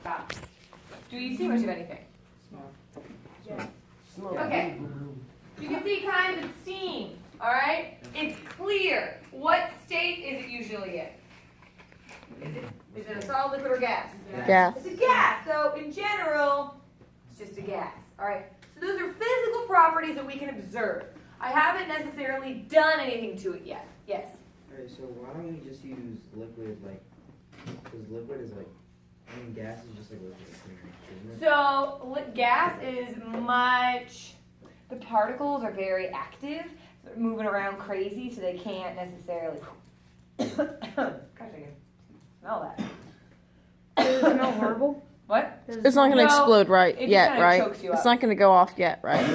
the top. Do you see much of anything? Yeah. Okay. You can see kind of steam, all right? It's clear. What state is it usually in? Is it a solid, liquid, or gas? Gas. It's a gas. So in general, it's just a gas, all right? So those are physical properties that we can observe. I haven't necessarily done anything to it yet. Yes? Alright, so why don't we just use liquid, like, because liquid is like, I mean, gas is just like liquid, isn't it? So gas is much, the particles are very active, they're moving around crazy, so they can't necessarily, gosh, I can smell that. Does it smell horrible? What? It's not gonna No, explode right it just yet, kinda right? chokes you It's up. not gonna go off yet, right?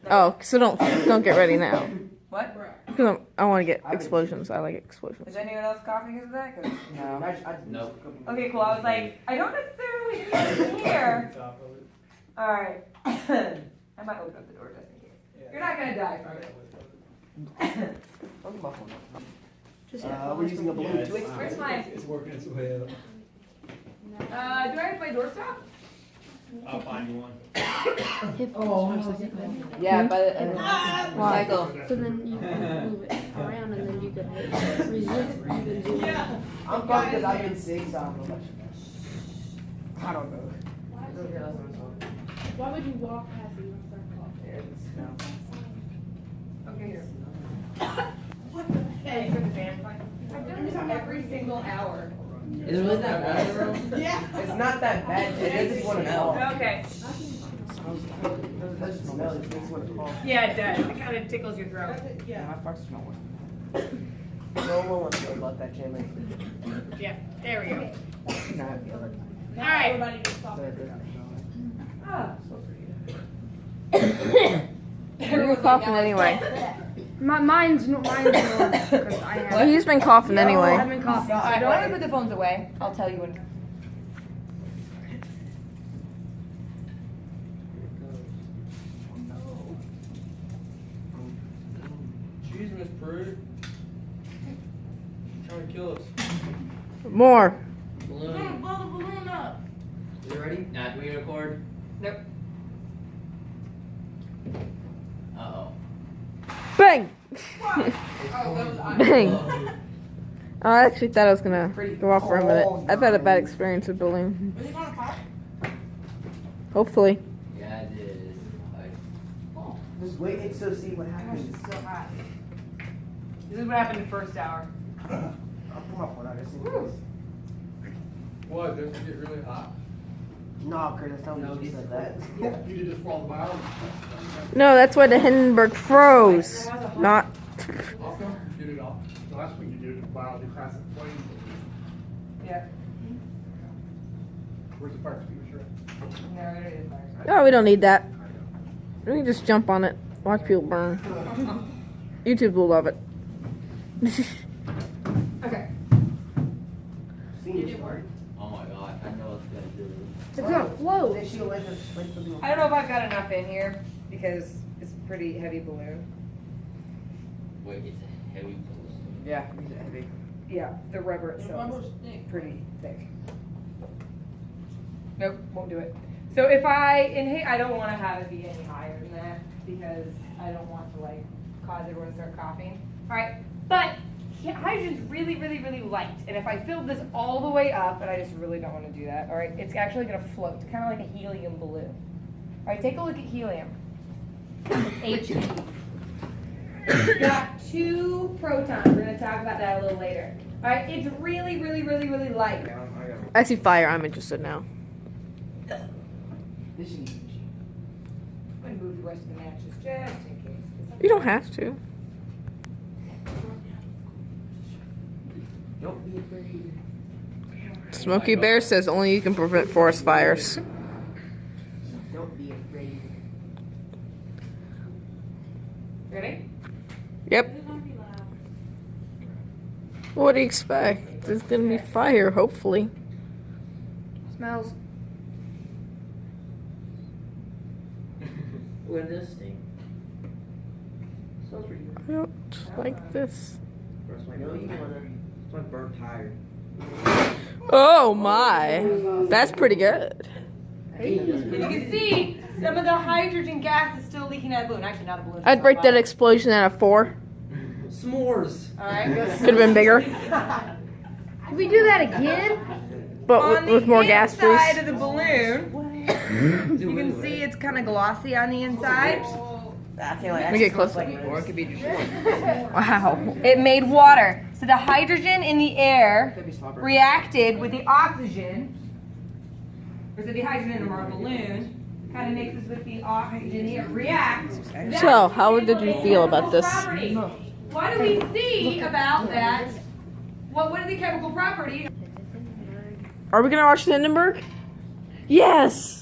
Oh, so don't get ready now. What? Because I want to get explosions. I like explosions. Is anyone else coughing because of that? 'Cause- No. Nope. Okay, cool, I was like, I don't necessarily see it here. Alright. I might open up the door just in case. You're not gonna die from it. Just We're using a balloon to Where's my, It's working its way up. do I have my doorstop? I'll find you one. Yeah, but cycle. So then you can move it around and then you can resume. You can zoom in. I'm fine because I've been sick, so I'm not I don't know. Why would you walk past it? You don't start walking. Okay, here. Hey, for the fan fight. I've done this every single hour. Is it really that bad? Yeah. It's not that bad. It just want to call. Okay. It doesn't smell. It just want to call. Yeah, it does. It kind of tickles your throat. Yeah, my farts smell worse. No one wants to know about that jam. Yeah, there we go. Nah, I feel it. All right. Everybody just stop. you're coughing anyway. Mine's normal because I have. Well, he's been coughing I've anyway. been coughing. All right, why don't we put the phones away? I'll tell you when. Jeez, Miss Prude. She's trying to kill us. More. Balloon. Blow the balloon up. Is it ready? Nah, do we record? Nope. Uh-oh. Bang! Oh, those eyes. Bang! Oh, I actually thought I was gonna go off for a minute. I've had a bad experience with balloon. Is it gonna pop? Yeah, Hopefully. it is. Just wait until see what Gosh, happens. it's so hot. This is what happened in the first hour. I'll put my phone out just in case. What, does it get really hot? No, Curtis, tell me you said that. You did just fall the bottom. No, that's why the Hindenburg froze. Not. How come you did it all? The last one you did it while the classic flame. Yeah. Where's the fire extinguisher at? No, it is fire. Oh, we don't need that. We can just jump on it. Watch people burn. YouTube will love it. Okay. Seniors part. Oh my god, I know it's gonna do. It's gonna float. They should like the I don't know if I've got enough in here because it's a pretty heavy balloon. Wait, it's a heavy balloon. Yeah, these are heavy. Yeah, the rubber It's itself almost is thick. pretty thick. Nope, won't do it. So if I inhale, I don't want to have it be any higher than that because I don't want to like cause everyone to start coughing. All right, but hydrogen's really, really, really light. And if I filled this all the way up, and I just really don't want to do that, all right, it's actually going to float, kind of like a helium balloon. All right, take a look at helium. It's He. It's got 2 protons. We're going to talk about that a little later. All right, it's really, really, really, really light. Yeah, I got I see fire. I'm interested now. This should be I'm going to move the rest of the matches just in case. You don't have to. Don't be afraid. Smokey Bear says only you can prevent forest fires. Don't be afraid. Ready? Yep. It's gonna be loud. What do you expect? There's gonna be fire, hopefully. Smells. What does this sting? Smells pretty good. I don't like this. First, my burnt tire. Oh my. That's pretty good. You can see some of the hydrogen gas is still leaking out of the balloon. Actually, not a balloon. I'd break that explosion out of 4. S'mores. All right. Could have been bigger, Can we do that again? but On with more gas, inside please. of the balloon, you can see it's kind of glossy on the inside. I feel like Let me get close. like or it could be just Wow. It made water. So the hydrogen in the air could be slobber. reacted with the oxygen, or so the hydrogen in our balloon kind of mixes with the oxygen here, reacts. So, how did you feel about this? What do we see about that? What is the chemical property? Are we gonna watch Hindenburg? Yes.